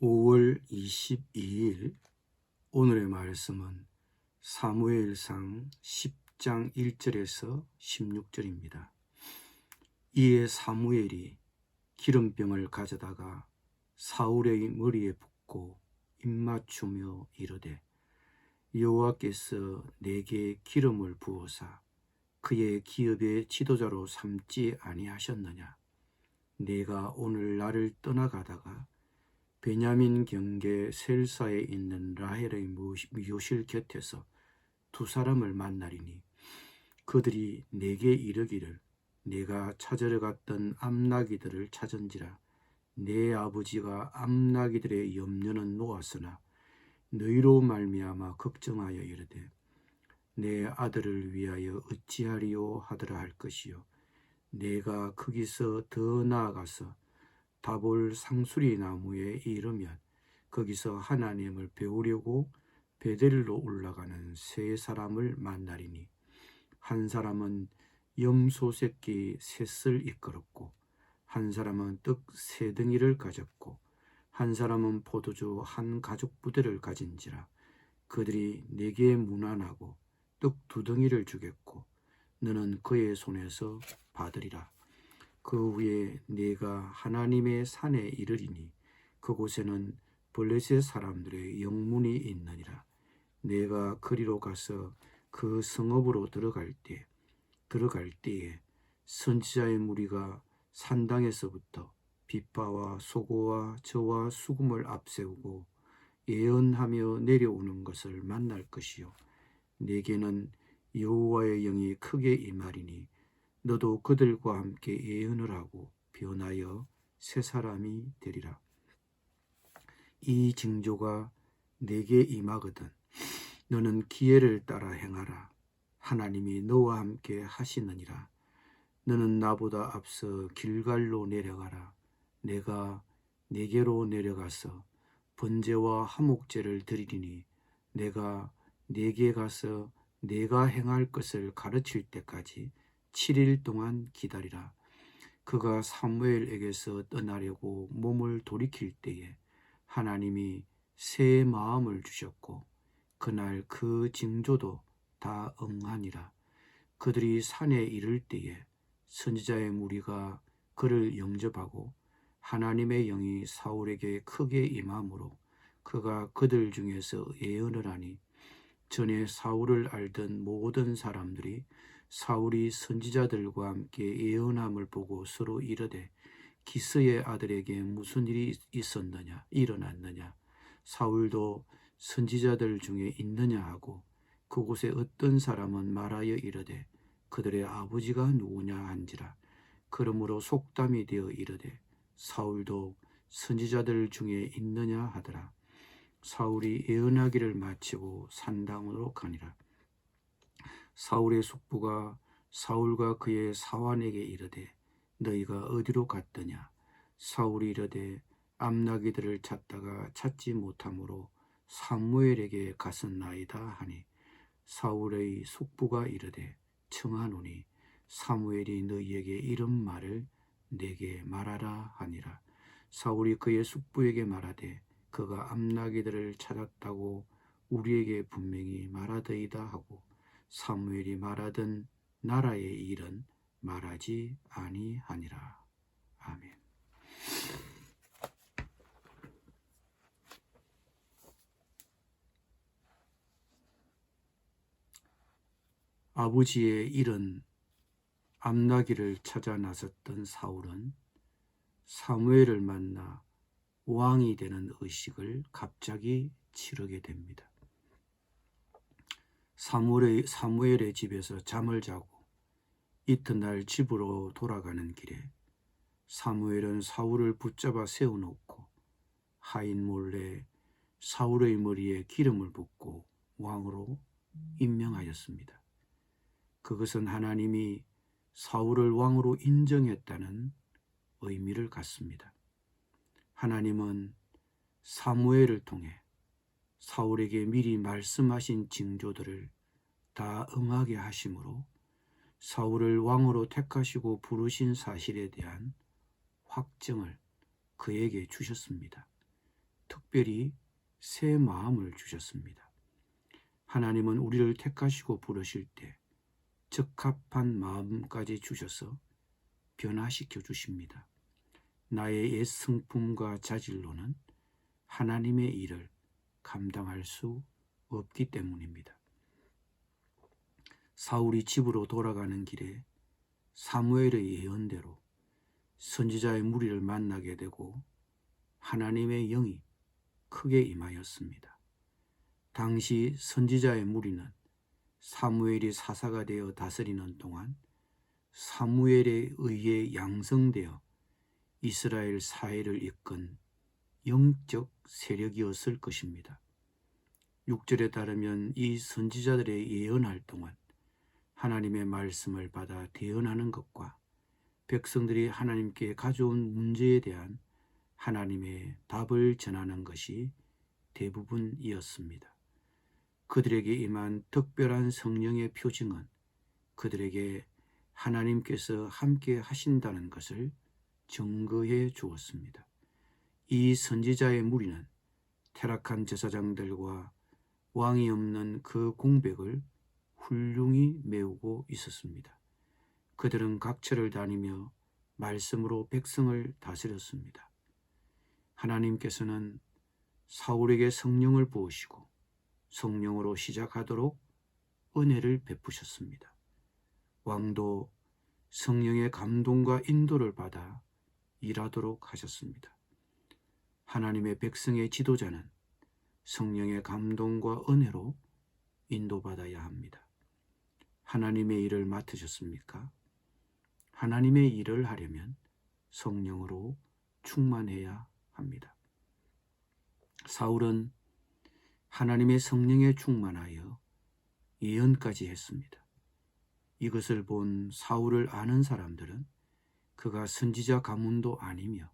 5월 22일 오늘의 말씀은 사무엘상 10장 1절에서 16절입니다. 이에 사무엘이 기름병을 가져다가 사울의 머리에 붓고 입맞추며 이르되 여호와께서 내게 기름을 부어사 그의 기업의 지도자로 삼지 아니하셨느냐. 내가 오늘 나를 떠나가다가 베냐민 경계 셀사에 있는 라헬의 묘실 곁에서 두 사람을 만나리니 그들이 내게 이르기를 내가 찾으러 갔던 암나기들을 찾은지라. 내 아버지가 암나기들의 염려는 놓았으나 너희로 말미암아 걱정하여 이르되 내 아들을 위하여 어찌하리요 하더라 할 것이요. 내가 거기서 더 나아가서 다볼 상수리 나무에 이르면 거기서 하나님을 배우려고 베델로 올라가는 세 사람을 만나리니 한 사람은 염소 새끼 셋을 이끌었고 한 사람은 떡 세 덩이를 가졌고 한 사람은 포도주 한 가죽 부대를 가진지라. 그들이 내게 문안하고 떡 두 덩이를 주겠고 너는 그의 손에서 받으리라. 그 후에 네가 하나님의 산에 이르리니 그곳에는 블레셋 사람들의 영문이 있느니라. 네가 그리로 가서 그 성읍으로 들어갈 때에 선지자의 무리가 산당에서부터 빗바와 소고와 저와 수금을 앞세우고 예언하며 내려오는 것을 만날 것이요. 네게는 여호와의 영이 크게 임하리니 너도 그들과 함께 예언을 하고 변하여 새 사람이 되리라. 이 징조가 내게 임하거든 너는 기회를 따라 행하라. 하나님이 너와 함께 하시느니라. 너는 나보다 앞서 길갈로 내려가라. 내가 네게로 내려가서 번제와 화목제를 드리리니 내가 네게 가서 네가 행할 것을 가르칠 때까지 7일 동안 기다리라. 그가 사무엘에게서 떠나려고 몸을 돌이킬 때에 하나님이 새 마음을 주셨고 그날 그 징조도 다 응하니라. 그들이 산에 이를 때에 선지자의 무리가 그를 영접하고 하나님의 영이 사울에게 크게 임함으로 그가 그들 중에서 예언을 하니 전에 사울을 알던 모든 사람들이 사울이 선지자들과 함께 예언함을 보고 서로 이르되 기스의 아들에게 무슨 일이 일어났느냐. 사울도 선지자들 중에 있느냐 하고 그곳에 어떤 사람은 말하여 이르되 그들의 아버지가 누구냐 한지라. 그러므로 속담이 되어 이르되 사울도 선지자들 중에 있느냐 하더라. 사울이 예언하기를 마치고 산당으로 가니라. 사울의 숙부가 사울과 그의 사환에게 이르되 너희가 어디로 갔더냐. 사울이 이르되 암나기들을 찾다가 찾지 못하므로 사무엘에게 갔었나이다 하니 사울의 숙부가 이르되 청하노니 사무엘이 너희에게 이런 말을 내게 말하라 하니라. 사울이 그의 숙부에게 말하되 그가 암나기들을 찾았다고 우리에게 분명히 말하더이다 하고 사무엘이 말하던 나라의 일은 말하지 아니하니라. 아멘. 아버지의 일은 암나기를 찾아 나섰던 사울은 사무엘을 만나 왕이 되는 의식을 갑자기 치르게 됩니다. 사무엘의 집에서 잠을 자고 이튿날 집으로 돌아가는 길에 사무엘은 사울을 붙잡아 세워놓고 하인 몰래 사울의 머리에 기름을 붓고 왕으로 임명하였습니다. 그것은 하나님이 사울을 왕으로 인정했다는 의미를 갖습니다. 하나님은 사무엘을 통해 사울에게 미리 말씀하신 징조들을 다 응하게 하심으로 사울을 왕으로 택하시고 부르신 사실에 대한 확증을 그에게 주셨습니다. 특별히 새 마음을 주셨습니다. 하나님은 우리를 택하시고 부르실 때 적합한 마음까지 주셔서 변화시켜 주십니다. 나의 옛 성품과 자질로는 하나님의 일을 감당할 수 없기 때문입니다. 사울이 집으로 돌아가는 길에 사무엘의 예언대로 선지자의 무리를 만나게 되고 하나님의 영이 크게 임하였습니다. 당시 선지자의 무리는 사무엘이 사사가 되어 다스리는 동안 사무엘에 의해 양성되어 이스라엘 사회를 이끈 영적 세력이었을 것입니다. 6절에 따르면 이 선지자들의 예언할 동안 하나님의 말씀을 받아 대언하는 것과 백성들이 하나님께 가져온 문제에 대한 하나님의 답을 전하는 것이 대부분이었습니다. 그들에게 임한 특별한 성령의 표징은 그들에게 하나님께서 함께 하신다는 것을 증거해 주었습니다. 이 선지자의 무리는 타락한 제사장들과 왕이 없는 그 공백을 훌륭히 메우고 있었습니다. 그들은 각처를 다니며 말씀으로 백성을 다스렸습니다. 하나님께서는 사울에게 성령을 부으시고 성령으로 시작하도록 은혜를 베푸셨습니다. 왕도 성령의 감동과 인도를 받아 일하도록 하셨습니다. 하나님의 백성의 지도자는 성령의 감동과 은혜로 인도받아야 합니다. 하나님의 일을 맡으셨습니까? 하나님의 일을 하려면 성령으로 충만해야 합니다. 사울은 하나님의 성령에 충만하여 예언까지 했습니다. 이것을 본 사울을 아는 사람들은 그가 선지자 가문도 아니며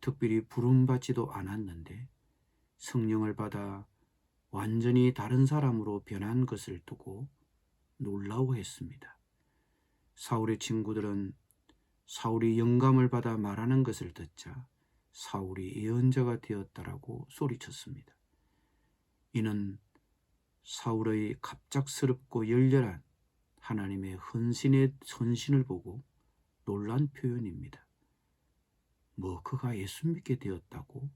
특별히 부름받지도 않았는데 성령을 받아 완전히 다른 사람으로 변한 것을 두고 놀라워했습니다. 사울의 친구들은 사울이 영감을 받아 말하는 것을 듣자 사울이 예언자가 되었다라고 소리쳤습니다. 이는 사울의 갑작스럽고 열렬한 하나님의 헌신을 보고 놀란 표현입니다. 그가 예수 믿게 되었다고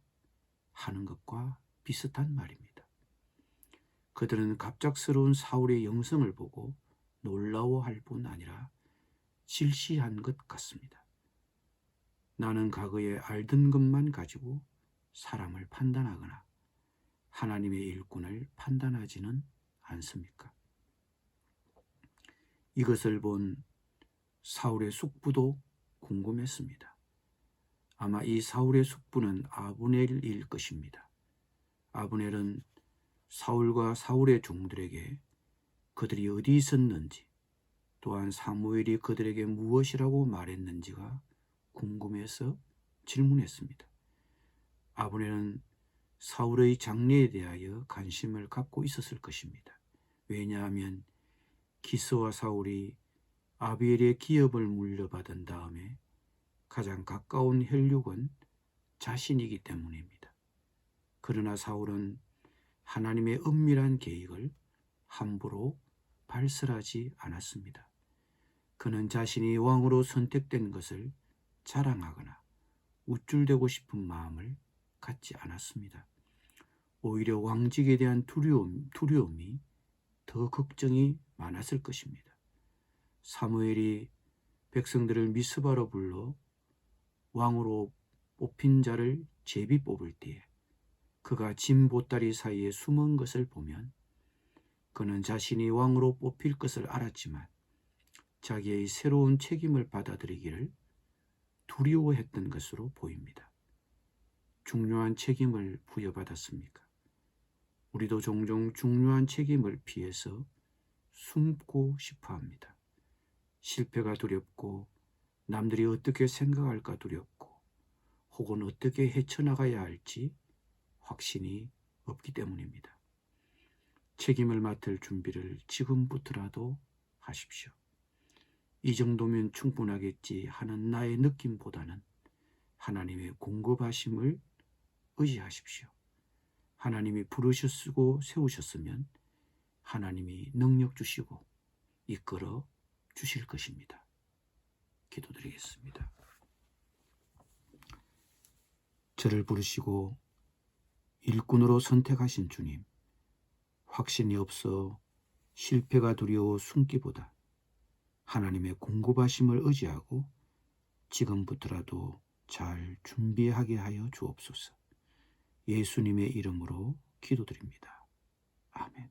하는 것과 비슷한 말입니다. 그들은 갑작스러운 사울의 영성을 보고 놀라워할 뿐 아니라 질시한 것 같습니다. 나는 과거에 알던 것만 가지고 사람을 판단하거나 하나님의 일꾼을 판단하지는 않습니까? 이것을 본 사울의 숙부도 궁금했습니다. 아마 이 사울의 숙부는 아브넬일 것입니다. 아브넬은 사울과 사울의 종들에게 그들이 어디 있었는지 또한 사무엘이 그들에게 무엇이라고 말했는지가 궁금해서 질문했습니다. 아브넬은 사울의 장래에 대하여 관심을 갖고 있었을 것입니다. 왜냐하면 기스와 사울이 아비엘의 기업을 물려받은 다음에 가장 가까운 혈육은 자신이기 때문입니다. 그러나 사울은 하나님의 은밀한 계획을 함부로 발설하지 않았습니다. 그는 자신이 왕으로 선택된 것을 자랑하거나 우쭐대고 싶은 마음을 갖지 않았습니다. 오히려 왕직에 대한 두려움이 더 걱정이 많았을 것입니다. 사무엘이 백성들을 미스바로 불러 왕으로 뽑힌 자를 제비 뽑을 때에 그가 진 보따리 사이에 숨은 것을 보면 그는 자신이 왕으로 뽑힐 것을 알았지만 자기의 새로운 책임을 받아들이기를 두려워했던 것으로 보입니다. 중요한 책임을 부여받았습니까? 우리도 종종 중요한 책임을 피해서 숨고 싶어 합니다. 실패가 두렵고 남들이 어떻게 생각할까 두렵고 혹은 어떻게 헤쳐나가야 할지 확신이 없기 때문입니다. 책임을 맡을 준비를 지금부터라도 하십시오. 이 정도면 충분하겠지 하는 나의 느낌보다는 하나님의 공급하심을 의지하십시오. 하나님이 부르셨고 세우셨으면 하나님이 능력 주시고 이끌어 주실 것입니다. 기도드리겠습니다. 저를 부르시고 일꾼으로 선택하신 주님, 확신이 없어 실패가 두려워 숨기보다 하나님의 공급하심을 의지하고 지금부터라도 잘 준비하게 하여 주옵소서. 예수님의 이름으로 기도드립니다. 아멘.